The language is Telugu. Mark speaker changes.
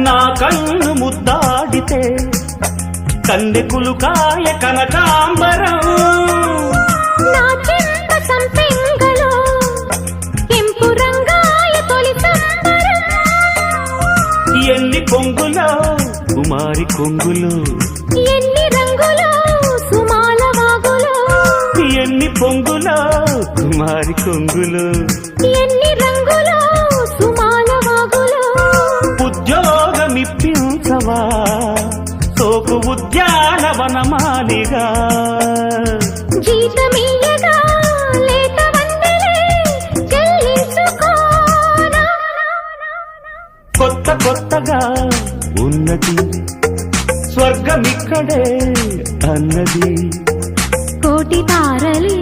Speaker 1: నా కన్ను ముద్దాడితే కన్నెకులు కాయ కనకాంబరం
Speaker 2: నా చెంప సంపెంగలో కెంపు రంగాయ తొలి సంబరం
Speaker 1: ఎన్ని కొంగులో కుమారి కొంగులు
Speaker 2: ఎన్ని రంగులో సుమాల వాగులో
Speaker 1: ఎన్ని పొంగులో కుమారి కొంగులు
Speaker 2: ఎన్ని రంగులో సుమాల వాగులో
Speaker 1: ఉద్యోగమిప్పించవా సోకు ఉద్యానవనమాలిగా
Speaker 2: జీతమీయగా లేత వందలే చెల్లించుకోనా
Speaker 1: కొత్త కొత్తగా ఉన్నది స్వర్గమిక్కడే అన్నది
Speaker 2: కోటి తారలే